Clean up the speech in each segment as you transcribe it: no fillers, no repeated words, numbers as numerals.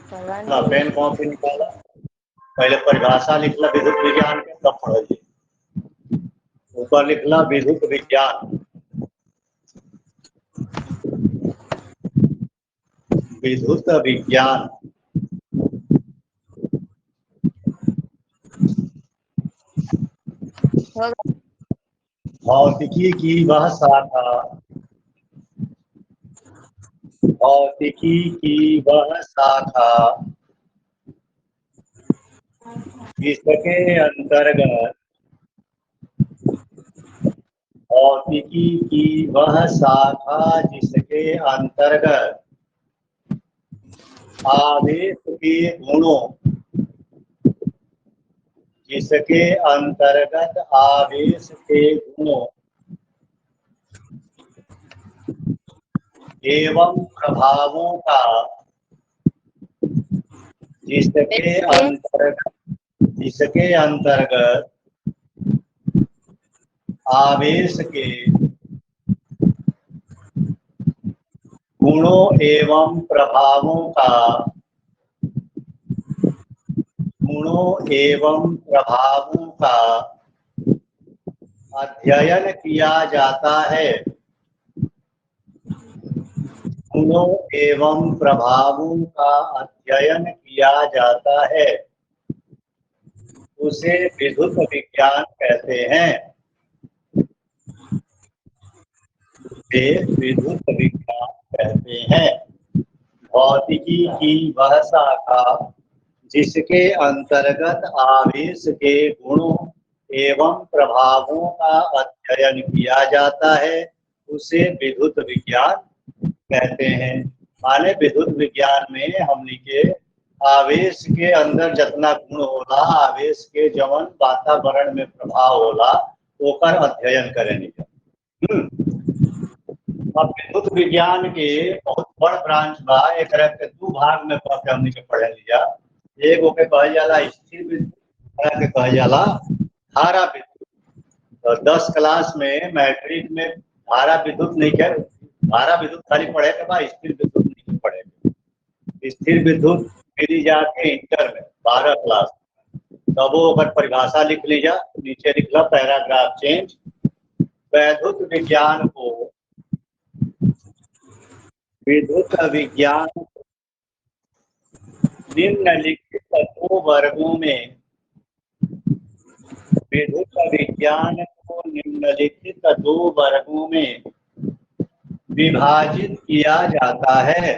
हाँ, pen copy निकाला, पहले परिभाषा लिखला विद्युत विज्ञान के, तब पढ़िए। ऊपर लिखला विद्युत विज्ञान, विद्युत विज्ञान। भौतिकी की वह शाखा, भौतिकी की वह शाखा जिसके अंतर्गत, भौतिकी की वह शाखा जिसके अंतर्गत आवेश के गुणों, जिसके अंतर्गत आवेश के गुणों एवं प्रभावों का, जिसके अंतर्गत आवेश के गुणों एवं प्रभावों का, गुणों एवं प्रभावों का अध्ययन किया जाता है, गुणों एवं प्रभावों का अध्ययन किया जाता है, उसे विद्युत विज्ञान कहते हैं। उसे विद्युत विज्ञान कहते हैं। भौतिकी की वह शाखा जिसके अंतर्गत आवेश के गुणों एवं प्रभावों का अध्ययन किया जाता है, उसे विद्युत विज्ञान कहते हैं। माने विद्युत विज्ञान में हमने के आवेश के अंदर जितना गुण होला, आवेश के जवन वातावरण में प्रभाव होला, ओकर अध्ययन करेंगे। अब विद्युत विज्ञान के बहुत बड़ ब्रांच बा, एक के दू भाग में हमने के पढ़े लिया। एगो के कहल जाला स्थिर विद्युत, के कहल जाला धारा विद्युत। तो 10 क्लास में मैट्रिक में धारा विद्युत नहीं कर, धारा विद्युत खाली पढ़े के बाद स्थिर विद्युत नहीं पढ़े। स्थिर विद्युत मिली जाके इंटर में 12 क्लास, तब वो परिभाषा लिख लीजा, नीचे लिखला पैराग्राफ चेंज। विद्युत विज्ञान को, विद्युत विज्ञान निम्नलिखित 2 वर्गों में, विद्युत विज्ञान को निम्नलिखित 2 वर्गों में विभाजित किया जाता है।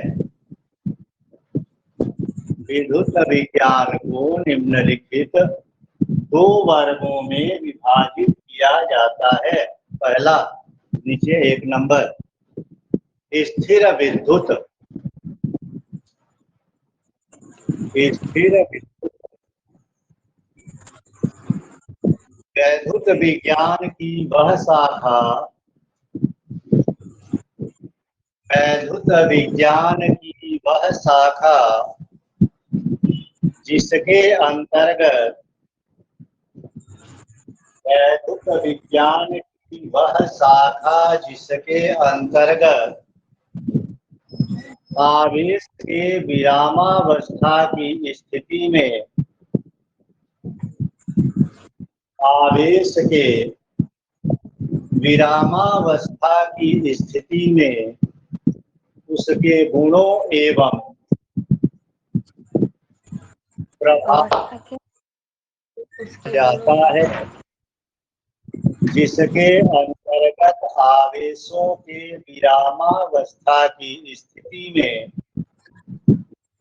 विद्युत विज्ञान को निम्नलिखित 2 वर्गों में विभाजित किया जाता है। पहला, नीचे 1 नंबर, स्थिर विद्युत। स्थिर विद्युत विद्युत विज्ञान की वह शाखा, विद्युत विज्ञान की वह शाखा जिसके अंतर्गत, विद्युत विज्ञान की वह शाखा जिसके अंतर्गत आवेश के विरामावस्था की स्थिति में, आवेश के विरामावस्था की स्थिति में उसके गुणों एवं प्रभाव जाता है, जिसके अंतर्गत आवेशों के विरामावस्था की स्थिति में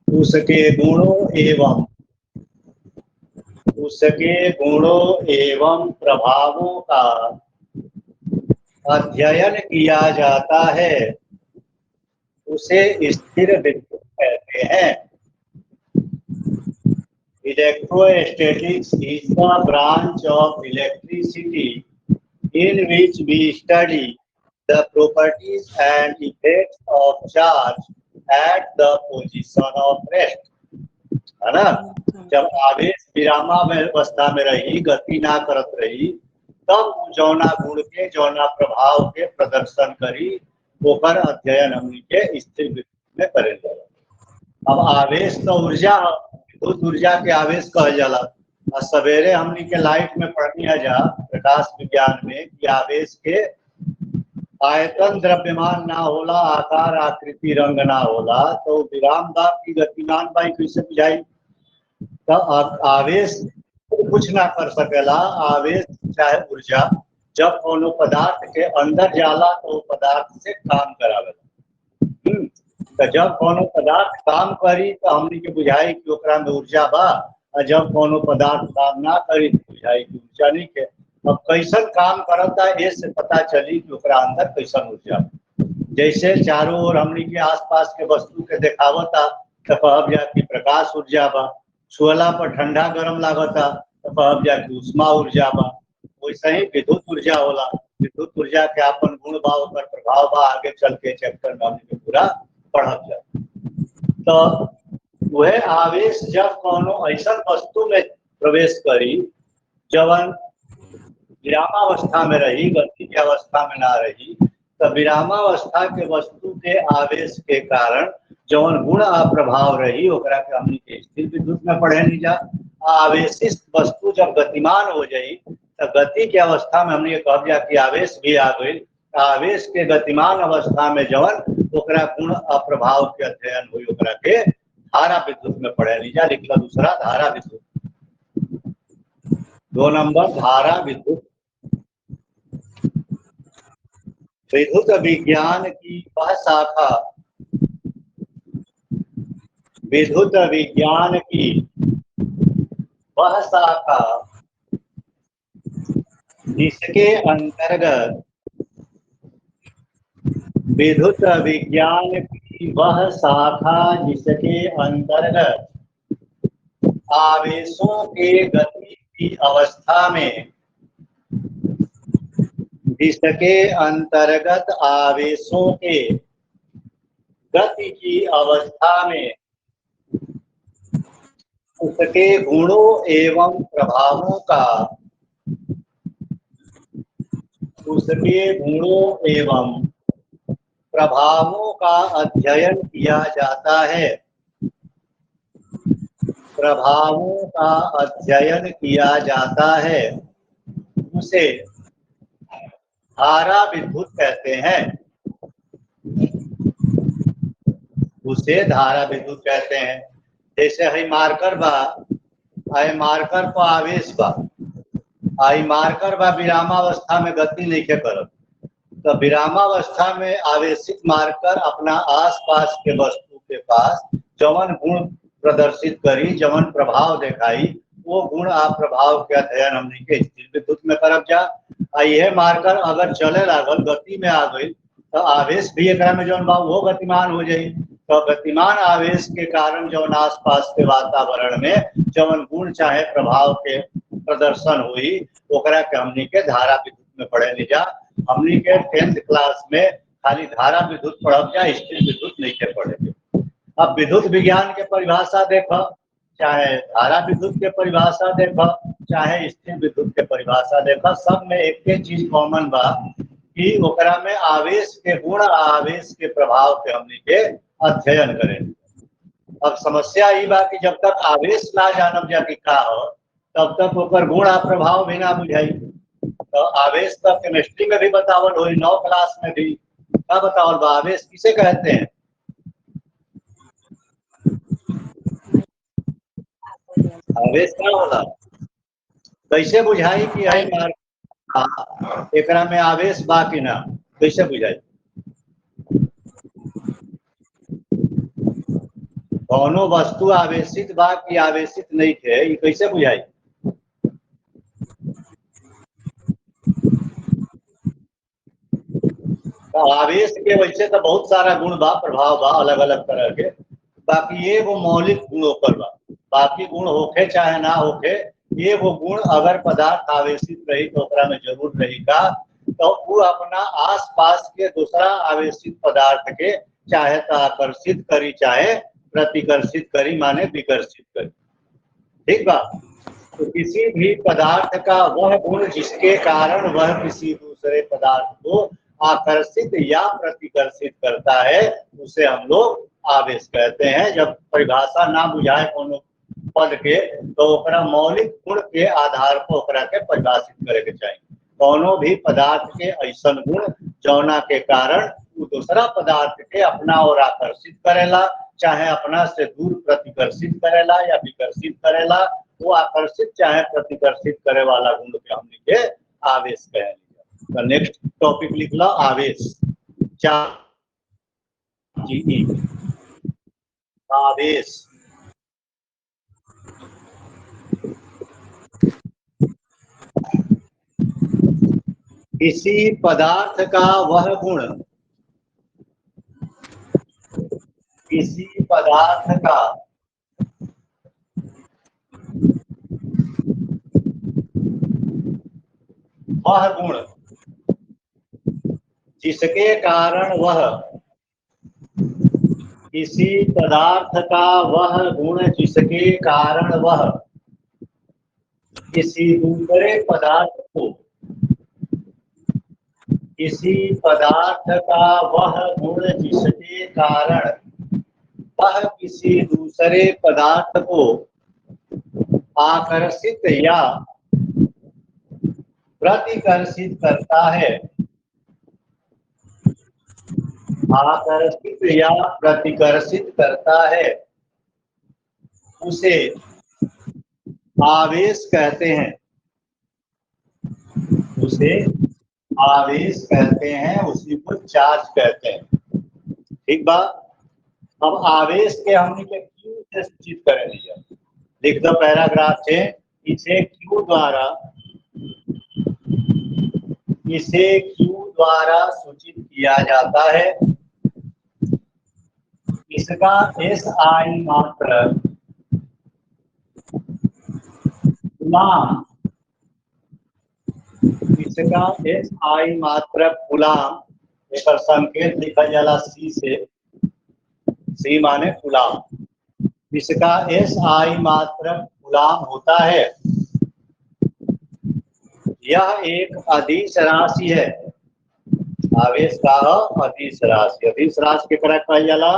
उसके गुणों एवं प्रभावों का अध्ययन किया जाता है, उसे स्थिर विद्युत कहते हैं। Electrostatics is the branch of electricity in which we study the properties and effects of charge at the position of rest. है ना? जब आवेश विरामावस्था में रही, गति ना करत रही, तब जौना गुण के, जौना प्रभाव के प्रदर्शन करी, ओकर अध्ययन हमनी के स्थिर विद्युत में करे जाला। अब आवेश तो ऊर्जा है, विद्युत ऊर्जा के आवेश कहल जाला। और सवेरे हमनी के लाइफ में पढ़नी जा प्रकाश विज्ञान में कि आवेश के आयतन द्रव्यमान ना होला, आकार आकृति रंग ना होला, तो विराम दाब की गतिमान बाई कैसे बुझाई? तो आवेश कुछ ना कर सकेला। आवेश चाहे ऊर्जा जब कोनो पदार्थ के अंदर जाला तो पदार्थ से काम करावेला। तो जब कोनो पदार्थ काम करी तो हमनी के बुझाई कि ओकरा में ऊर्जा बा, और जब कोनो पदार्थ काम ना करी तो बुझाई कि ऊर्जा नहीं के। अब कैसन काम करता है से पता चली कि ओकरा अंदर कैसन ऊर्जा। जैसे चारों ओर हमनी के आसपास के वस्तु के देखावता तो कहब जा कि प्रकाश ऊर्जा बा, छुअला पर ठंडा गरम लागता तो कहब जा कि उष्मा ऊर्जा बा। वैसे ही विद्युत ऊर्जा होला, विद्युत ऊर्जा के अपन गुण बा, ओकर प्रभाव बा, आगे चल के चैप्टर में हमनी के पूरा पढ़ब जा। तो वह आवेश जब कोनो ऐसा वस्तु में प्रवेश करी जवन विरामावस्था में रही, गति की अवस्था में ना रही, तो विरामावस्था के वस्तु के आवेश के कारण जवन गुण आ प्रभाव रही ओकरा के हमनी के स्थिर विद्युत में पढ़े नहीं जा। आवेशित वस्तु जब गतिमान हो जाई तो गति की अवस्था में हमने कह दिया कि आवेश भी आ गई। आवेश के गतिमान अवस्था में जवन ओकरा गुण अप्रभाव के अध्ययन हुई, ओकरा के धारा विद्युत में पढ़े लीजा। लिखला दूसरा धारा विद्युत, 2 नंबर धारा विद्युत। विद्युत विज्ञान की वह शाखा, विद्युत विज्ञान की वह शाखा जिसके अंतर्गत, विद्युत विज्ञान की वह शाखा जिसके अंतर्गत आवेशों के गति की अवस्था में, जिसके अंतर्गत आवेशों के गति की अवस्था में उसके गुणों एवं प्रभावों का, उसके गुणों एवं प्रभावों का अध्ययन किया जाता है, प्रभावों का अध्ययन किया जाता है, उसे धारा विद्युत कहते हैं, उसे धारा विद्युत कहते हैं। जैसे हई मार्कर बा, आई मार्कर पर आवेश बा, आई मार्कर बा विरामावस्था में गति नहीं के करत, तो विरामावस्था में आवेशित मार्कर अपना आसपास के वस्तु के पास जवन गुण प्रदर्शित करी, जवन प्रभाव दिखाई, वो गुण आ प्रभाव के अध्ययन हमने के स्थिर विद्युत में करब जा। यह मार्कर अगर चले लागल, गति में आ गई, तो आवेश भी एक में जौन बा वो गतिमान हो जाई। तो गतिमान आवेश के कारण जौन आसपास के वातावरण में जौन गुण चाहे प्रभाव के प्रदर्शन हुई, ओकरा के हमनी के धारा विद्युत में पढ़े ली जा। हमनी के 10th क्लास में खाली धारा विद्युत पढ़ब जा, स्थिर विद्युत नहीं के पढ़े। अब विद्युत विज्ञान के परिभाषा देख, चाहे धारा विद्युत के परिभाषा देख, चाहे स्थिर विद्युत के परिभाषा देख, सब में एक चीज कॉमन बा कि ओकरा में आवेश के गुण, आवेश के प्रभाव के हमनी के अध्ययन करें। अब समस्या ये बा कि जब तक आवेश ना जानब जा कि का हो, तब तक ओकर गुण आ प्रभाव भी ना बुझाई। तो आवेश तो केमिस्ट्री में भी बतावल हुई, 9 क्लास में भी क्या बतावल बा, आवेश किसे कहते हैं? आवेश क्या होला, कैसे बुझाई कि है मार्क एकरा में आवेश बा कि ना, कैसे बुझाई? कौनो वस्तु आवेशित बा कि आवेशित नहीं थे, ये कैसे बुझाई? तो आवेश के वैसे तो बहुत सारा गुण बा, प्रभाव बा अलग अलग तरह के, बाकी ये वो मौलिक गुणों पर बा। बाकी गुण होखे चाहे ना होखे, ये वो गुण अगर पदार्थ आवेशित रही तो ओकरा में जरूर रही का, तो वो अपना आसपास के दूसरा आवेशित पदार्थ के चाहे तो आकर्षित करी, चाहे प्रतिकर्षित करी, माने विकर्षित करी। ठीक बा? तो किसी भी पदार्थ का वह गुण जिसके कारण वह किसी दूसरे पदार्थ को आकर्षित या प्रतिकर्षित करता है, उसे हम लोग आवेश कहते हैं। जब परिभाषा ना बुझाए कोनो पद के तो ओकरा मौलिक गुण के आधार पर ओकरा के परिभाषित करे के चाहिए। कोनो भी पदार्थ के ऐसन गुण जौना के कारण वो दूसरा पदार्थ के अपना ओर आकर्षित करेला, चाहे अपना से दूर प्रतिकर्षित करेला या विकर्षित करेला, वो आकर्षित चाहे प्रतिकर्षित करे वाला गुण के हमने के आवेश कहेंगे। तो नेक्स्ट टॉपिक लिख लो आवेश। आवेश किसी पदार्थ का वह गुण, किसी पदार्थ का वह गुण जिसके कारण वह, किसी पदार्थ का वह गुण जिसके कारण वह किसी दूसरे पदार्थ को, किसी पदार्थ का वह गुण जिसके कारण वह किसी दूसरे पदार्थ को आकर्षित या प्रतिकर्षित करता है, आकर्षित या प्रतिकर्षित करता है, उसे आवेश कहते हैं, उसे आवेश कहते हैं, उसी को चार्ज कहते हैं। ठीक बा। अब आवेश के हमने के क्यू से सूचित कर लिया। लिख दो पैराग्राफ से, इसे क्यू द्वारा, इसे क्यू द्वारा सूचित किया जाता है। इसका SI मात्रक कूलाम, इसका SI मात्रक कूलाम, एक संकेत लिखा जाला C से, C माने कूलाम। इसका SI मात्रक कूलाम होता है। यह एक अदिश राशि है। आवेश का अदिश राशि, अदिश राशि के कहल जाला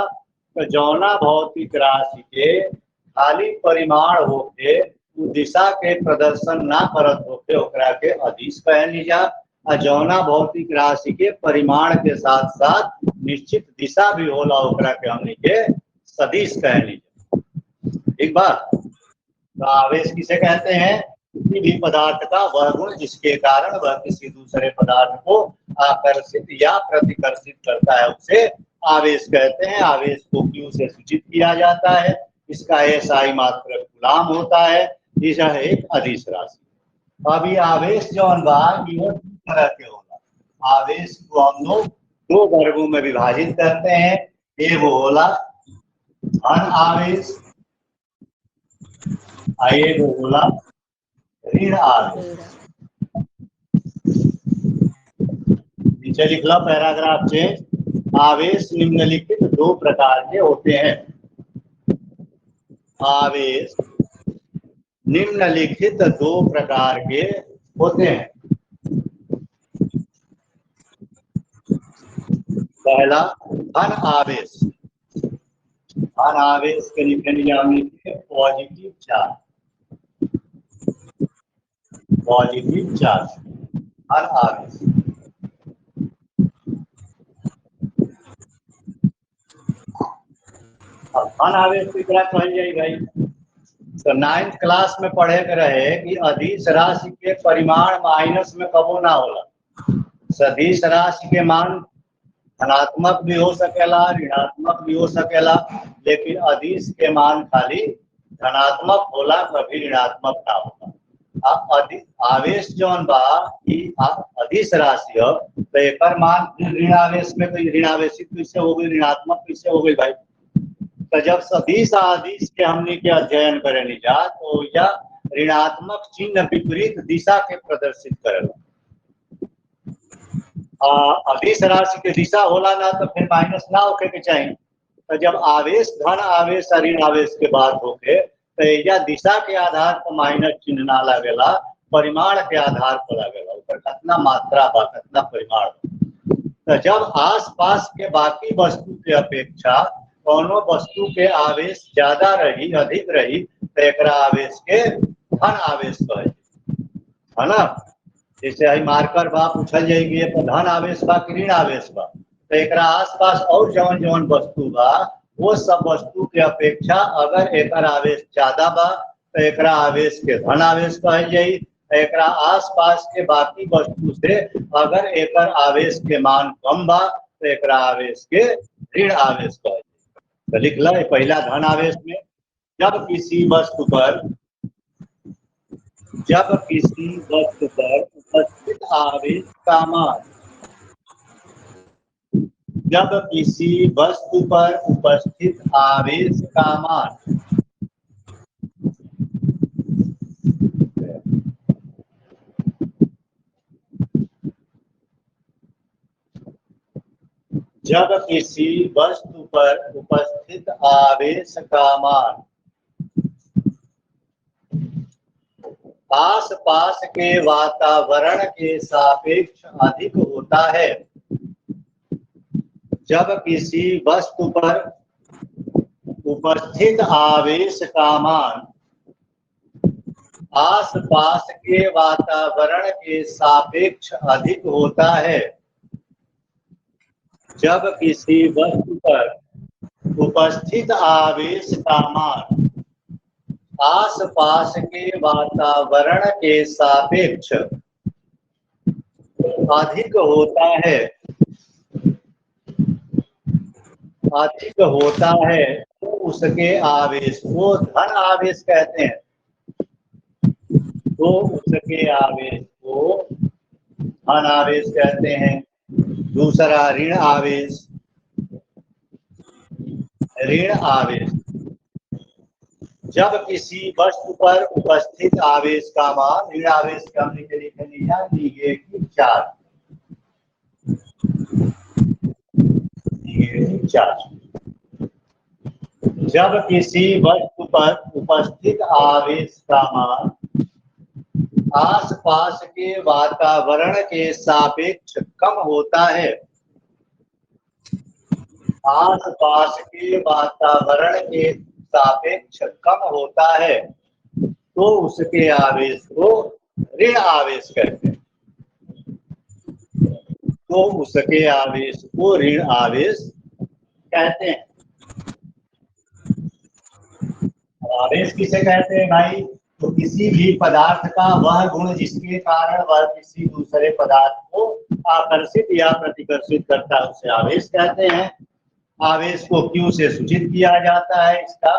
तो जौना भौतिक राशि के खाली परिमाण होके दिशा के प्रदर्शन ना करत होके ओकरा के अदिश कहल जा। जौना भौतिक राशि के परिमाण के साथ साथ निश्चित दिशा भी होला ओकरा के हमनी के सदिश कहल जा। ठीक बा। तो आवेश किसे कहते हैं? किसी भी पदार्थ का वह गुण जिसके कारण वह किसी दूसरे पदार्थ को आकर्षित या प्रतिकर्षित करता है, उसे आवेश कहते हैं। आवेश को क्यू से सूचित किया जाता है। इसका SI मात्रक कूलाम होता है। यह एक अदिश राशि। अभी आवेश जौन बा दो तरह के होला। आवेश को हम लोग दो वर्गों में विभाजित करते हैं। एक होला धन आवेश, एक होला ऋण आवेश। नीचे लिख लो पैराग्राफ से, आवेश निम्नलिखित दो प्रकार के होते हैं। आवेश निम्नलिखित दो प्रकार के होते हैं। पहला धन आवेश। धन आवेश के लिखे पॉजिटिव चार्ज, पॉजिटिव चार्ज धन आवेश। अब धन आवेश की तरह कहल जाए भाई, तो 9th क्लास में पढ़े के रहे कि अदिश राशि के परिमाण माइनस में कबो ना होला। सदिश राशि के मान धनात्मक भी हो सकेला, ऋणात्मक भी हो सकेला, लेकिन अदिश के मान खाली धनात्मक होला, कभी ऋणात्मक ना होला। आवेश जौन बा अदिश राशि हो तो एक मान ऋण आवेश में तो ऋण आवेशित कैसे हो गई, ऋणात्मक कैसे हो गई भाई? तो जब सदिश आदिश के हमने के अध्ययन करें जा तो यह ऋणात्मक चिन्ह विपरीत दिशा के प्रदर्शित करेगा। अदिश राशि के दिशा होला ना तो फिर माइनस ना होके के चाहिए। तो जब आवेश धन आवेश और ऋण आवेश के बात होके तो यह दिशा के आधार पर माइनस चिन्ह ना लगेला, परिमाण के आधार पर लगेला, ऊपर कितना मात्रा बा कितना परिमाण। तो जब आसपास के बाकी वस्तु के अपेक्षा कोनो वस्तु के आवेश ज्यादा रही, अधिक रही तो एकरा आवेश के धन आवेश कहे, है ना। जैसे आई मार्कर बा पूछल जाएगी तो धन आवेश बा कि ऋण आवेश बा, तो एकरा आसपास और जवन जवन वस्तु बा वो सब वस्तु के अपेक्षा अगर एकर आवेश ज्यादा बा तो एकरा आवेश के धन आवेश कहल जाई। एकरा आसपास के बाकी वस्तु से अगर एकर आवेश के मान कम बा तो एकरा आवेश के ऋण आवेश कहल जाई। तो लिख लो पहला धन आवेश में, जब किसी वस्तु पर उपस्थित आवेश का मान, जब किसी वस्तु पर उपस्थित आवेश का मान जब किसी वस्तु पर उपस्थित आवेश का मान आसपास के वातावरण के सापेक्ष अधिक होता है, जब किसी वस्तु पर उपस्थित आवेश का मान आसपास के वातावरण के सापेक्ष अधिक होता है, जब किसी वस्तु पर उपस्थित आवेश का मान आसपास के वातावरण के सापेक्ष अधिक होता है, तो उसके आवेश को धन आवेश कहते हैं। तो उसके आवेश को धन आवेश कहते हैं। दूसरा ऋण आवेश, ऋण आवेश जब किसी वस्तु पर उपस्थित आवेश का मान, ऋण आवेश का हमने नेगेटिव चार्ज, जब किसी वस्तु पर उपस्थित आवेश का मान आसपास के वातावरण के सापेक्ष कम होता है, आसपास के वातावरण के सापेक्ष कम होता है, तो उसके आवेश को ऋण आवेश कहते हैं। तो उसके आवेश को ऋण आवेश कहते हैं। आवेश किसे कहते हैं भाई? तो किसी भी पदार्थ का वह गुण जिसके कारण वह किसी दूसरे पदार्थ को आकर्षित या प्रतिकर्षित करता है, उसे आवेश कहते हैं। आवेश को क्यू से सूचित किया जाता है, इसका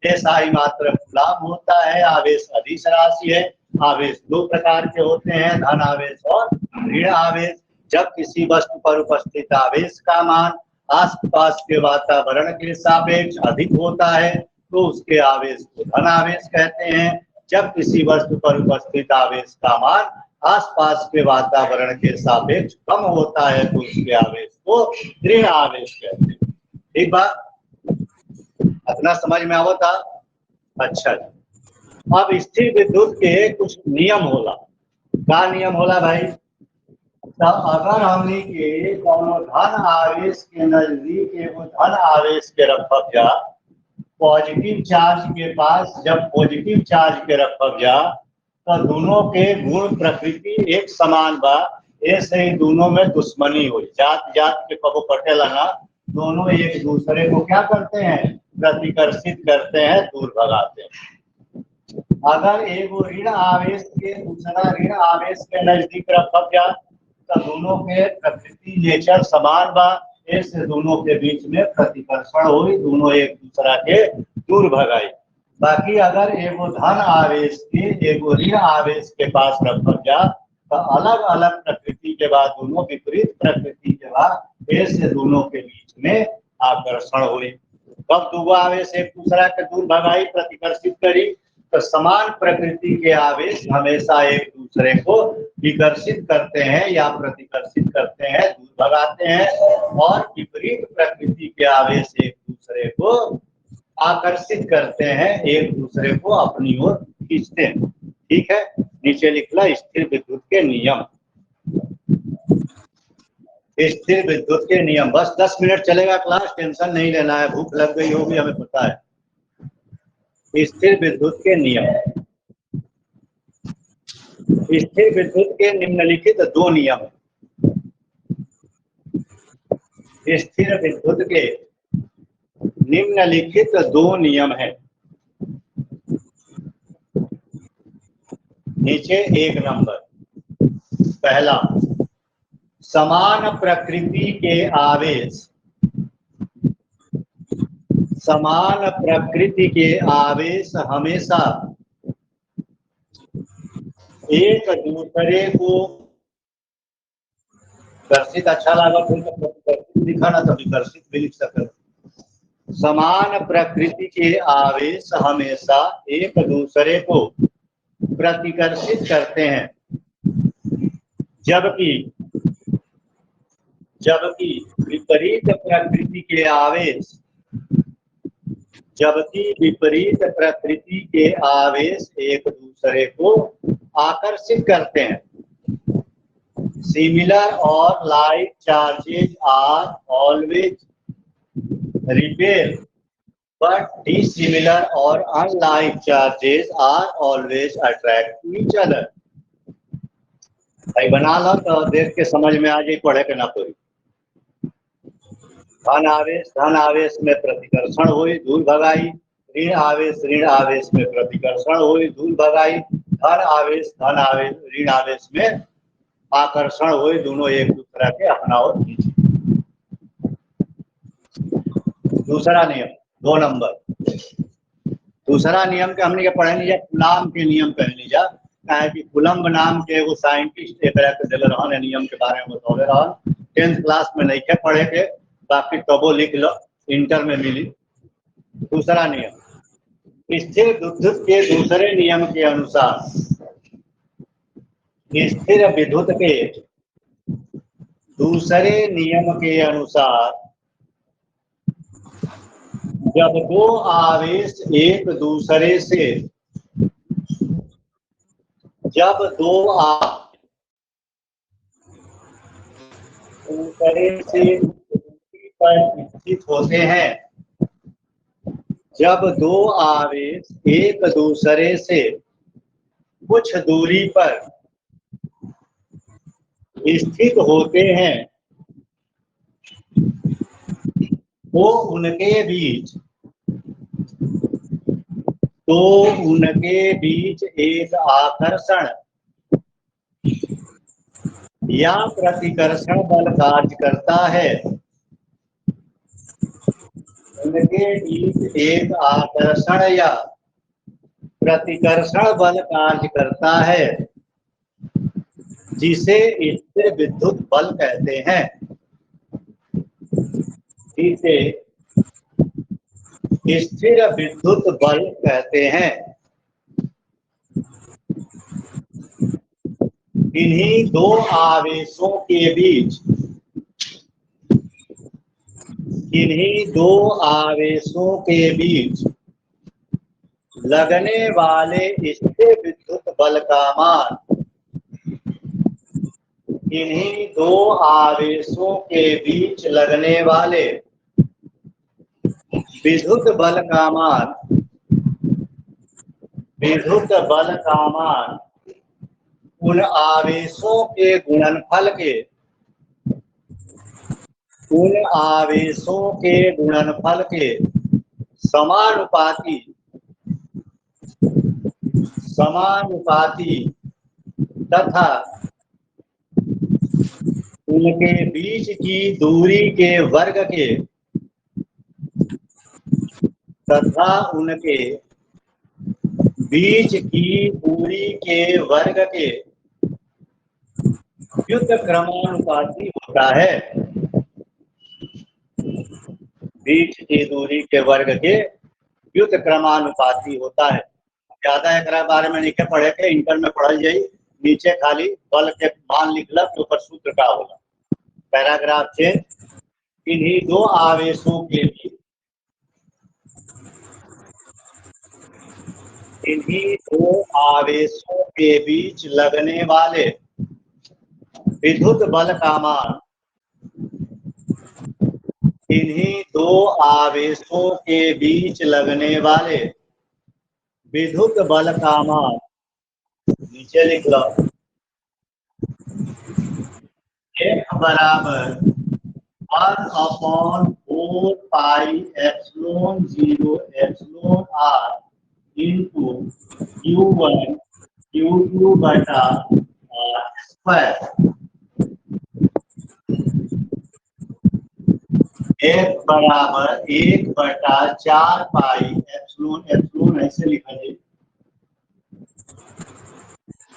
SI मात्रक गुलाम होता है। आवेश अदिश राशि है। आवेश दो प्रकार के होते हैं, धन आवेश और ऋण आवेश। जब किसी वस्तु पर उपस्थित आवेश का मान आसपास के वातावरण के सापेक्ष अधिक होता है, तो उसके आवेश को धन आवेश कहते हैं। जब किसी वस्तु पर उपस्थित आवेश का मान आसपास के वातावरण के सापेक्ष कम होता है, तो उसके आवेश को ऋण आवेश कहते हैं। ठीक बात, अपना समझ में आवता? अच्छा जी। अब स्थिर विद्युत के कुछ नियम होला। क्या नियम होला भाई? तो अगर हमने के कोनो धन आवेश के नजदीक एगो धन आवेश के रखब जा, पॉजिटिव चार्ज के पास जब पॉजिटिव चार्ज के रखब जा, तो दोनों के गुण प्रकृति एक समान बा, ऐसे ही दोनों में दुश्मनी हो, जात जात के कबो पटेला ना, दोनों एक दूसरे को क्या करते हैं? प्रतिकर्षित करते हैं, दूर भगाते हैं। अगर एक ऋण आवेश के दूसरा ऋण आवेश के नजदीक रखब जा, तो दोनों के प्रकृति नेचर समान बा, ऐसे दोनों के बीच में प्रतिकर्षण हुई, दोनों एक दूसरा के दूर भगाई। बाकी अगर एगो धन आवेश के एगो ऋण आवेश के पास रखब जा, तो अलग अलग प्रकृति के बाद, दोनों विपरीत प्रकृति के बाद, ऐसे दोनों के बीच में आकर्षण हुई। कब दोगो आवेश एक दूसरा के दूर भगाई, प्रतिकर्षित करी, तो समान प्रकृति के आवेश हमेशा एक दूसरे को विकर्षित करते हैं या प्रतिकर्षित करते हैं, दूर भगाते हैं, और विपरीत प्रकृति के आवेश एक दूसरे को आकर्षित करते हैं, एक दूसरे को अपनी ओर खींचते हैं। ठीक है, नीचे लिखला स्थिर विद्युत के नियम। स्थिर विद्युत के नियम। बस 10 मिनट चलेगा क्लास, टेंशन नहीं लेना है। भूख लग गई होगी हमें पता है। स्थिर विद्युत के नियम। स्थिर विद्युत के निम्नलिखित दो नियम। स्थिर विद्युत के निम्नलिखित दो नियम हैं। नीचे 1 नंबर। पहला, समान प्रकृति के आवेश। समान प्रकृति के आवेश हमेशा एक दूसरे को विकर्षित। अच्छा लगा तो विकर्षित लिखा ना, तो विकर्षित भी लिख सकते। समान प्रकृति के आवेश हमेशा एक दूसरे को प्रतिकर्षित करते हैं, जबकि विपरीत प्रकृति के आवेश एक दूसरे को आकर्षित करते हैं। सिमिलर और like charges are always repel, but dissimilar or unlike charges are always attract to each other। भाई बना लो तो देख के समझ में आ जाए, पढ़े के ना कोई। धन आवेश में प्रतिकर्षण हुई, धूल भगाई। ऋण आवेश में प्रतिकर्षण हुई, धूल भगाई। धन आवेश ऋण आवेश में आकर्षण हुई, दोनों एक दूसरे के अपना ओर खींचे। दूसरा नियम 2 नंबर। दूसरा नियम के हमने पढ़े लीजा, कूलॉम के नियम कह लीजा। कहे कि कूलम्ब नाम के एगो साइंटिस्ट एक दिल रहन नियम के बारे में बतौले रहन। 10th क्लास में नहीं पढ़े के, बाकी तबो लिख लो, इंटर में मिली। दूसरा नियम, स्थिर विद्युत के दूसरे नियम के अनुसार, स्थिर विद्युत के दूसरे नियम के अनुसार जब दो आवेश एक दूसरे से दूरी पर स्थित होते हैं, जब दो आवेश एक दूसरे से कुछ दूरी पर स्थित होते हैं, तो उनके बीच एक आकर्षण या प्रतिकर्षण बल कार्य करता है। उनके बीच एक आकर्षण या प्रतिकर्षण बल कार्य करता है, जिसे स्थिर विद्युत बल कहते हैं। जिसे स्थिर विद्युत बल कहते हैं। इन्हीं दो आवेशों के बीच लगने वाले स्थिर विद्युत बल का मान, इन्हीं दो आवेशों के बीच लगने वाले विद्युत बल का मान उन आवेशों के गुणनफल के समानुपाती तथा उनके बीच की दूरी के वर्ग के व्युत्क्रमानुपाती होता है। बीच की दूरी के वर्ग के व्युत्क्रमानुपाती होता है। ज्यादा एक बारे में लिखे पढ़े के, इंटर में पढ़ल जाई। नीचे खाली बल के मान लिखल तो ऊपर सूत्र का होगा। Paragraph change. इन्हीं दो आवेशों के बीच लगने वाले विद्युत बल का मान इन्हीं दो आवेशों के बीच लगने वाले विद्युत बल का मान, नीचे लिख लो, F बराबर 1/4 pi epsilon r into Q1 Q2 बटा r स्क्वायर। F बराबर 1/4 पाई एप्सिलॉन, एप्सिलॉन ऐसे लिखा जाए,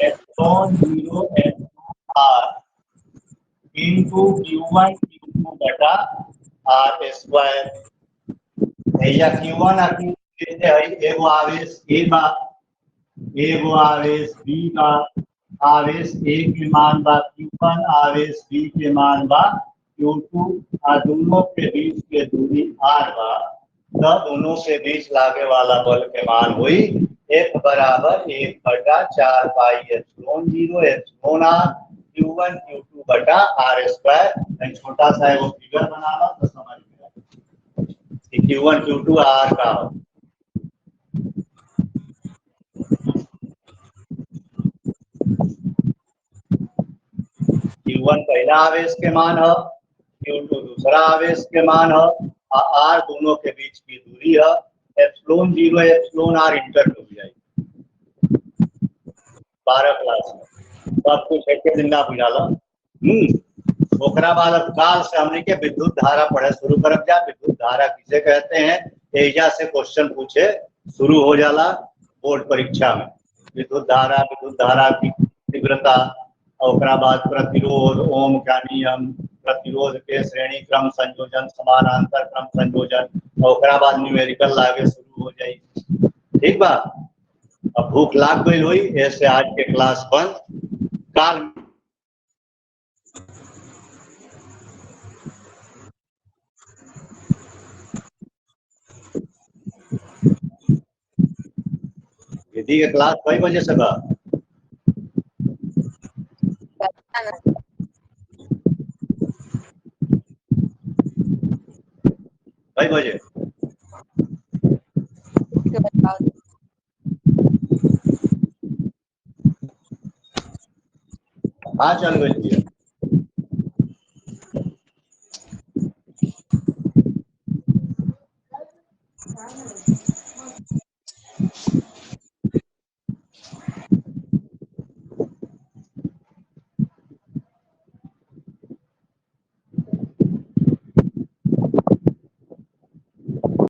epsilon 0 epsilon r into Q1 Q2 बटा r स्क्वायर। भैया Q1 एगो आवेश ए बा, एगो आवेश बी बा, आवेश ए के मान बा Q1, आवेश बी के मान बा Q2, आ दोनों के बीच के दूरी r बा, तो दोनों के बीच लागे वाला बल के मान हुई F बराबर 1/4 pi epsilon 0 epsilon r Q1 Q2 बटा r स्क्वायर। छोटा सा एगो फिगर बनाना तो समझ में कि Q1 Q2 r का हो। Q1 पहला आवेश के मान है, Q2 दूसरा आवेश के मान है, और r दोनों के बीच की दूरी है। एप्सिलॉन 0 एप्सिलॉन r इंटर हो जाएगी 12 क्लास में, सब कुछ एक दिन ना बुझाला। ओकरा बाद अब काल से हमने के विद्युत धारा पढ़े शुरू करब जा। विद्युत धारा किसे कहते हैं, एजा से क्वेश्चन पूछे शुरू हो जाला बोर्ड परीक्षा में। विद्युत धारा की तीव्रता, ओकरा बाद प्रतिरोध, ओम का नियम, प्रतिरोध के श्रेणी क्रम संयोजन, समानांतर क्रम संयोजन, ओकरा बाद न्यूमेरिकल लागे शुरू हो जाई। ठीक बा, अब भूख लाग गई हुई, ऐसे आज के क्लास बंद। काल विधि के क्लास कई बजे से बा? कई बजे? हाँ चल गई।